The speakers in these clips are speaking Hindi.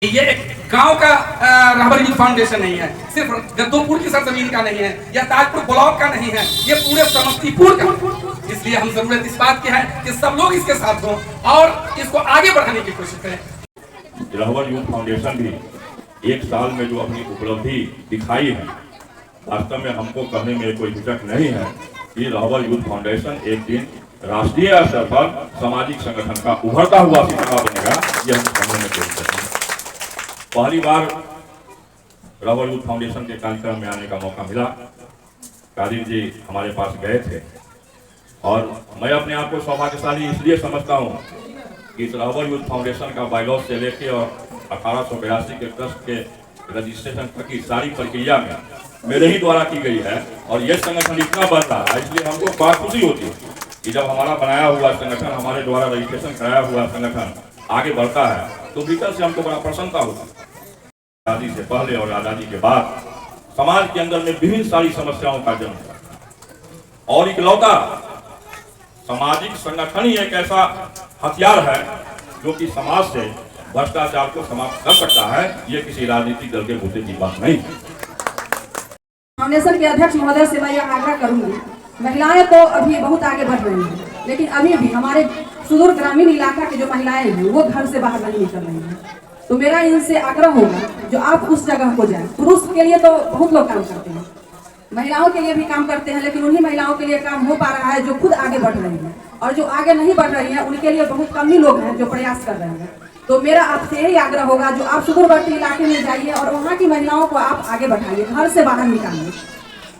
ये एक गांव का रहबर यूथ फाउंडेशन नहीं है, सिर्फ गद्दोपुर की सरजमीन का नहीं है या ताजपुर ब्लॉक का नहीं है, ये पूरे समस्तीपुर का। इसलिए हम जरूरत इस बात की है कि सब लोग इसके साथ हों और इसको आगे बढ़ाने की कोशिश करें। रहबर यूथ फाउंडेशन भी एक साल में जो अपनी उपलब्धि दिखाई है, वास्तव में हमको कहने में कोई हिचक नहीं है कि रहबर यूथ फाउंडेशन एक दिन राष्ट्रीय स्तर पर सामाजिक संगठन का उभरता हुआ सितारा बनेगा, यह हम कहने में कोई हिचक नहीं। पहली बार रहबर यूथ फाउंडेशन के कार्यक्रम में आने का मौका मिला। कादिर जी हमारे पास गए थे और मैं अपने आप को सौभाग्यशाली इसलिए समझता हूँ कि इस रहबर यूथ फाउंडेशन का बायलॉज से लेके और 1882 के ट्रस्ट के रजिस्ट्रेशन तक की सारी प्रक्रिया में मेरे ही द्वारा की गई है और यह संगठन इतना बढ़ रहा है, इसलिए हमको बहुत खुशी होती है कि जब हमारा बनाया हुआ संगठन, हमारे द्वारा रजिस्ट्रेशन कराया हुआ संगठन आगे बढ़ता है तो भीतर से हमको बड़ा प्रसन्नता होती है। आज़ादी से पहले और आज़ादी के बाद समाज के अंदर में विभिन्न सारी समस्याओं का जन्म हुआ और इकलौता सामाजिक संगठन ही एक ऐसा हथियार है जो कि समाज से भ्रष्टाचार को समाप्त कर सकता है। ये किसी राजनीतिक दल के मुद्दे की बात नहीं। फाउंडेशन के अध्यक्ष महोदय से मैं यह आग्रह करूंगी, महिलाएं तो अभी बहुत आगे बढ़ रही हैं, लेकिन अभी भी हमारे सुदूर ग्रामीण इलाका की जो महिलाएं हैं वो घर से बाहर नहीं निकल रही हैं। तो मेरा इनसे आग्रह होगा जो आप उस जगह को जाएं। पुरुष के लिए तो बहुत लोग काम करते हैं, महिलाओं के लिए भी काम करते हैं, लेकिन उन्हीं महिलाओं के लिए काम हो पा रहा है जो खुद आगे बढ़ रही हैं, और जो आगे नहीं बढ़ रही है उनके लिए बहुत कम ही लोग हैं जो प्रयास कर रहे हैं। तो मेरा आपसे यही आग्रह होगा जो आप सुदूरवर्ती इलाके में जाइए और वहाँ की महिलाओं को आप आगे बढ़ाइए, घर से बाहर निकालिए।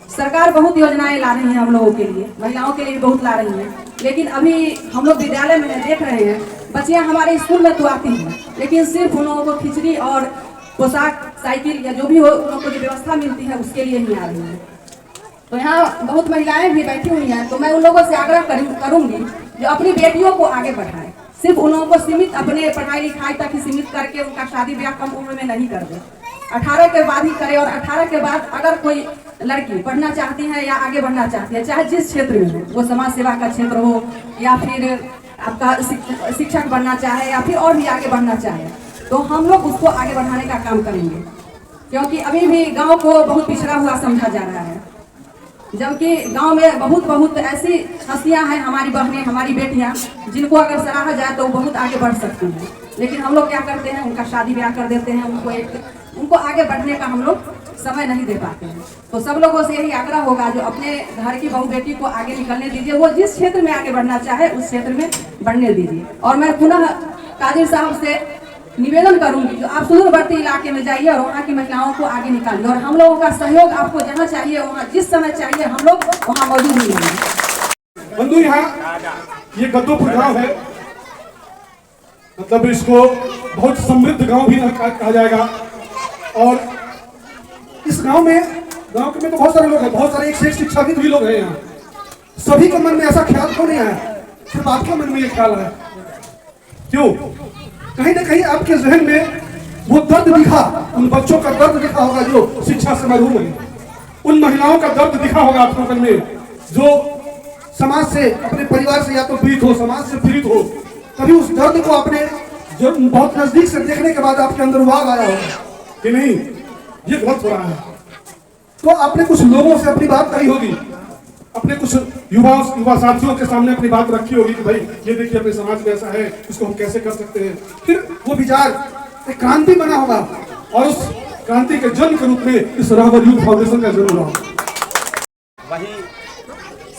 सरकार बहुत योजनाएं ला रही है हम लोगों के लिए, महिलाओं के लिए बहुत ला रही है, लेकिन अभी हम लोग विद्यालय में देख रहे हैं बच्चियां हमारे स्कूल में तो आती हैं, लेकिन सिर्फ उन लोगों को खिचड़ी और पोशाक, साइकिल या जो भी हो उन लोगों को जो व्यवस्था मिलती है उसके लिए ही आ रही है। तो यहाँ बहुत महिलाएं भी बैठी हुई हैं, तो मैं उन लोगों से आग्रह करूंगी जो अपनी बेटियों को आगे बढ़ाएं। सिर्फ उन लोगों को सीमित अपने पढ़ाई लिखाई तक ही सीमित करके उनका शादी ब्याह कम उम्र में नहीं कर दे, 18 के बाद ही करे। और 18 के बाद अगर कोई लड़की पढ़ना चाहती है या आगे बढ़ना चाहती है, चाहे जिस क्षेत्र में हो, वो समाज सेवा का क्षेत्र हो या फिर आपका शिक्षक बनना चाहे या फिर और भी आगे बढ़ना चाहे, तो हम लोग उसको आगे बढ़ाने का काम करेंगे। क्योंकि अभी भी गांव को बहुत पिछड़ा हुआ समझा जा रहा है, जबकि गांव में बहुत ऐसी हस्तियां हैं, हमारी बहनें, हमारी बेटियां, जिनको अगर सराहा जाए तो बहुत आगे बढ़ सकती हैं। लेकिन हम लोग क्या करते हैं, उनका शादी ब्याह कर देते हैं, उनको आगे बढ़ने का हम लोग समय नहीं दे पाते हैं। तो सब लोगों से यही आग्रह होगा जो अपने घर की बहू बेटी को आगे निकलने दीजिए, वो जिस क्षेत्र में आगे बढ़ना चाहे उस क्षेत्र में बढ़ने दीजिए। और मैं पुनः कादिर साहब से निवेदन करूंगी जो आप सुदूरवर्ती इलाके में जाइए और वहाँ की महिलाओं को आगे निकालिए, और हम लोगों का सहयोग आपको जहाँ चाहिए, वहाँ जिस समय चाहिए, हम लोग वहाँ मौजूद मिलेंगे। बंधु, यहाँ ये गद्दोपुर गाँव है, मतलब इसको बहुत समृद्ध गांव भी कहा जाएगा। और इस गांव में तो बहुत सारे लोग हैं, बहुत सारे एक से एक शिक्षाविद भी लोग हैं यहाँ। सभी के मन में ऐसा ख्याल क्यों नहीं आया, सिर्फ आपके मन में ये ख्याल है? क्यों? कहीं ना कहीं आपके जहन में वो दर्द दिखा, उन बच्चों का दर्द दिखा होगा जो शिक्षा से महरूम है, उन महिलाओं का दर्द दिखा होगा आपके मन में जो समाज से, अपने परिवार से या तो पीड़ित हो, समाज से पीड़ित हो। कभी उस दर्द को आपने जो बहुत नजदीक से देखने के बाद आपके अंदर वाग आया होगा कि नहीं ये गलत हो रहा है, तो आपने कुछ लोगों से अपनी बात कही होगी, अपने कुछ युवा साथियों के सामने अपनी बात रखी होगी कि भाई ये देखिए अपने समाज में ऐसा है, इसको हम कैसे कर सकते हैं। फिर वो विचार एक क्रांति बना होगा और उस क्रांति के जन्म के रूप में इस रहबर यूथ फाउंडेशन का जन्म हुआ। वहीं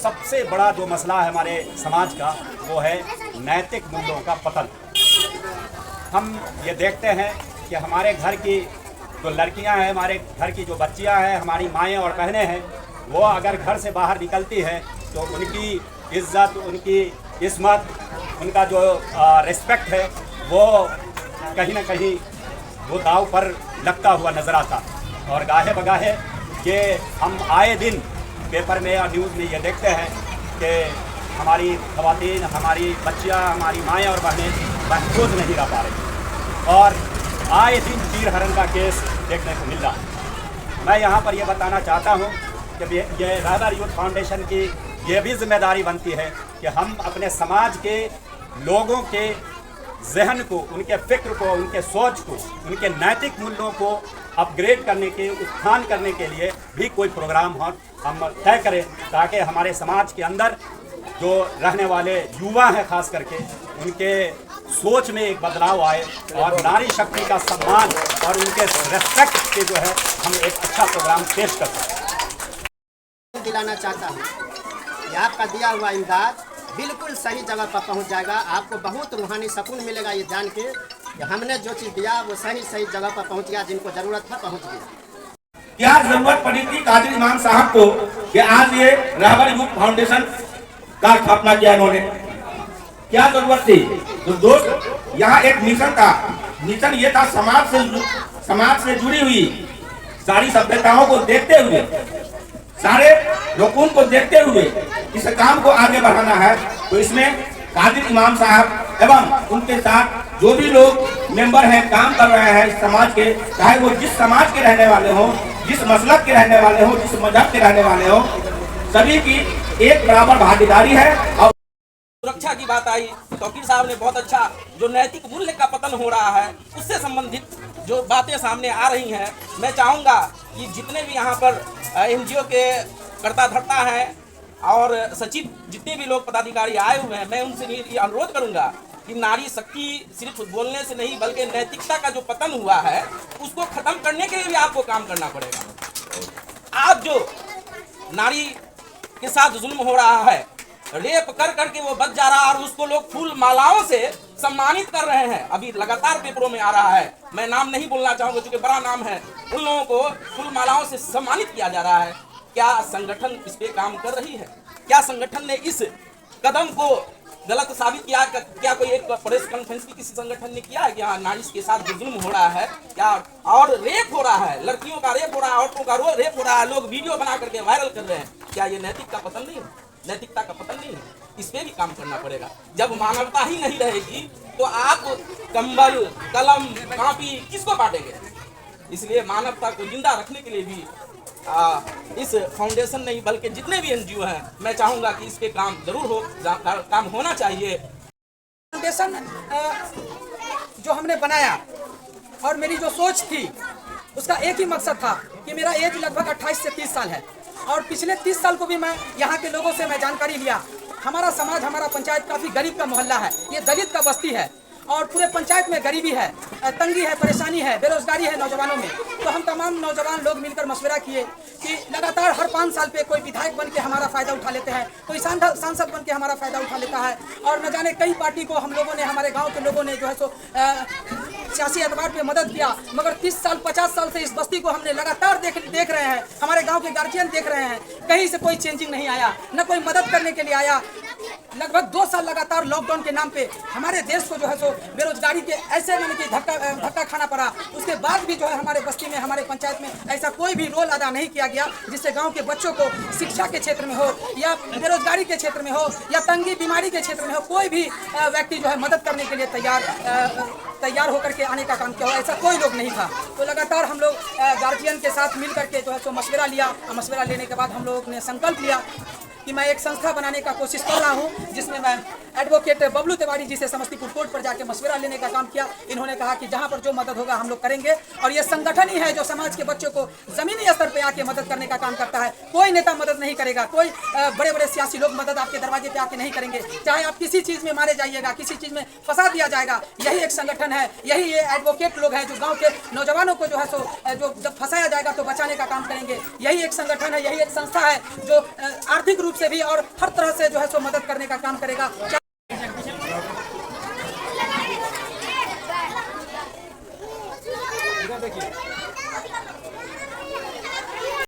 सबसे बड़ा जो मसला है हमारे समाज का वो है नैतिक मूल्यों का पतन। हम ये देखते हैं कि हमारे घर की जो लड़कियां हैं, हमारे घर की जो बच्चियां हैं, हमारी माएँ और बहनें हैं, वो अगर घर से बाहर निकलती है तो उनकी इज्जत, उनकी इस्मत, उनका जो रिस्पेक्ट है वो कहीं ना कहीं वो दाव पर लगता हुआ नज़र आता। और गाहे बगाहे कि हम आए दिन पेपर में या न्यूज़ में ये देखते हैं कि हमारी ख़वातीन, हमारी बच्चियाँ, हमारी माएँ और बहनें महफूज नहीं रह पा रही, और आए दिन चीर हरण का केस देखने को मिल रहा है। मैं यहाँ पर यह बताना चाहता हूँ कि ये रहबर यूथ फाउंडेशन की ये भी जिम्मेदारी बनती है कि हम अपने समाज के लोगों के जहन को, उनके फिक्र को, उनके सोच को, उनके नैतिक मूल्यों को अपग्रेड करने के, उत्थान करने के लिए भी कोई प्रोग्राम हम तय करें, ताकि हमारे समाज के अंदर जो रहने वाले युवा हैं खास करके, उनके सोच में एक बदलाव आए और नारी शक्ति का सम्मान और उनके रेस्पेक्ट के जो है हम एक अच्छा प्रोग्राम पेश कर सकें। दिलाना चाहता हूँ कि आपका दिया हुआ इमदाद बिल्कुल सही जगह पर पहुँच जाएगा। आपको बहुत रूहानी सुकून मिलेगा ये जान के कि हमने जो चीज़ दिया वो सही जगह पर पहुँच गया, जिनको ज़रूरत था पहुँच गया। क्या जरूरत पड़ी थी कादिर इमाम साहब को कि आज ये रहबर यूथ फाउंडेशन का स्थापना किया इन्होंने? क्या जरूरत थी? तो दोस्त, यहाँ एक मिशन था। मिशन ये था समाज से जुड़ी हुई सारी सभ्यताओं को देखते हुए, सारे रुकून को देखते हुए इस काम को आगे बढ़ाना है। तो इसमें कादिर इमाम साहब एवं उनके साथ जो भी लोग मेंबर हैं, काम कर रहे हैं इस समाज के, चाहे वो जिस समाज के रहने वाले हों, जिस मसलक के रहने वाले हों, जिस मजहब के रहने वाले हों, सभी की एक बराबर भागीदारी है। और सुरक्षा की बात आई, तौकीर साहब ने बहुत अच्छा, जो नैतिक मूल्य का पतन हो रहा है उससे संबंधित जो बातें सामने आ रही हैं, मैं चाहूँगा कि जितने भी यहाँ पर NGO के कर्ता धर्ता हैं और सचिव जितने भी लोग पदाधिकारी आए हुए हैं, मैं उनसे ये अनुरोध करूँगा कि नारी शक्ति सिर्फ बोलने से नहीं बल्कि नैतिकता का जो पतन हुआ है उसको खत्म करने के लिए भी आपको काम करना पड़ेगा। आज जो नारी के साथ जुल्म हो रहा है, रेप कर करके वो बच जा रहा है और उसको लोग फूल मालाओं से सम्मानित कर रहे हैं। अभी लगातार पेपरों में आ रहा है, मैं नाम नहीं बोलना चाहूंगा क्योंकि बड़ा नाम है, उन लोगों को फूल मालाओं से सम्मानित किया जा रहा है। क्या संगठन इस पे काम कर रही है? क्या संगठन ने इस कदम को गलत साबित किया? क्या कोई एक प्रेस कॉन्फ्रेंस भी किसी संगठन ने किया है कि हाँ नारी के साथ जो जुल्म हो रहा है क्या, और रेप हो रहा है, लड़कियों का रेप हो रहा है, औरतों का रेप हो रहा है, लोग वीडियो बना करके वायरल कर रहे हैं, क्या ये नैतिक का पतन नहीं है? नैतिकता का पतन नहीं है? इस पे भी काम करना पड़ेगा। जब मानवता ही नहीं रहेगी तो आप कंबल, कलम, कॉपी किसको बांटेंगे? इसलिए मानवता को जिंदा रखने के लिए भी इस फाउंडेशन नहीं बल्कि जितने भी NGO हैं, मैं चाहूँगा कि इस पे काम जरूर हो, काम होना चाहिए। फाउंडेशन जो हमने बनाया और मेरी जो सोच थी उसका एक ही मकसद था कि मेरा एज लगभग 28 से 30 साल है और पिछले 30 साल को भी मैं यहाँ के लोगों से मैं जानकारी लिया। हमारा समाज, हमारा पंचायत काफ़ी गरीब का मोहल्ला है, ये दलित का बस्ती है और पूरे पंचायत में गरीबी है, तंगी है, परेशानी है, बेरोजगारी है नौजवानों में। तो हम तमाम नौजवान लोग मिलकर मशवरा किए कि लगातार हर 5 साल पे कोई विधायक बन के हमारा फ़ायदा उठा लेते हैं, कोई सांसद बन के हमारा फ़ायदा उठा लेता है और न जाने कई पार्टी को हम लोगों ने, हमारे गाँव के लोगों ने जो है सो सियासी एतबार पे मदद किया। मगर 30 साल 50 साल से इस बस्ती को हमने लगातार देख रहे हैं, हमारे गाँव के गार्जियन देख रहे हैं, कहीं से कोई चेंजिंग नहीं आया, न कोई मदद करने के लिए आया। लगभग 2 साल लगातार लॉकडाउन के नाम पे हमारे देश को जो है सो बेरोजगारी के ऐसे मैंने कि धक्का खाना पड़ा। उसके बाद भी जो है हमारे बस्ती में, हमारे पंचायत में ऐसा कोई भी रोल अदा नहीं किया गया जिससे गांव के बच्चों को शिक्षा के क्षेत्र में हो या बेरोजगारी के क्षेत्र में हो या तंगी बीमारी के क्षेत्र में हो, कोई भी व्यक्ति जो है मदद करने के लिए तैयार होकर के आने का काम किया हो, ऐसा कोई लोग नहीं था। तो लगातार हम लोग गार्जियन के साथ मिल करके जो है सो मशवरा लिया। मशवरा लेने के बाद हम लोगों ने संकल्प लिया कि मैं एक संस्था बनाने का कोशिश कर रहा हूं, जिसमें मैं एडवोकेट बबलू तिवारी जी से समस्तीपुर कोर्ट पर जाके मशवरा लेने का काम किया। इन्होंने कहा कि जहां पर जो मदद होगा हम लोग करेंगे और ये संगठन ही है जो समाज के बच्चों को जमीनी स्तर पे आके मदद करने का काम करता है। कोई नेता मदद नहीं करेगा, कोई बड़े बड़े सियासी लोग मदद आपके दरवाजे पे आके नहीं करेंगे। चाहे आप किसी चीज़ में मारे जाइएगा, किसी चीज़ में फंसा दिया जाएगा, यही एक संगठन है, यही ये एडवोकेट लोग हैं जो गाँव के नौजवानों को जो है सो जो जब फंसाया जाएगा तो बचाने का काम करेंगे। यही एक संगठन है, यही एक संस्था है जो आर्थिक रूप से भी और हर तरह से जो है सो मदद करने का काम करेगा।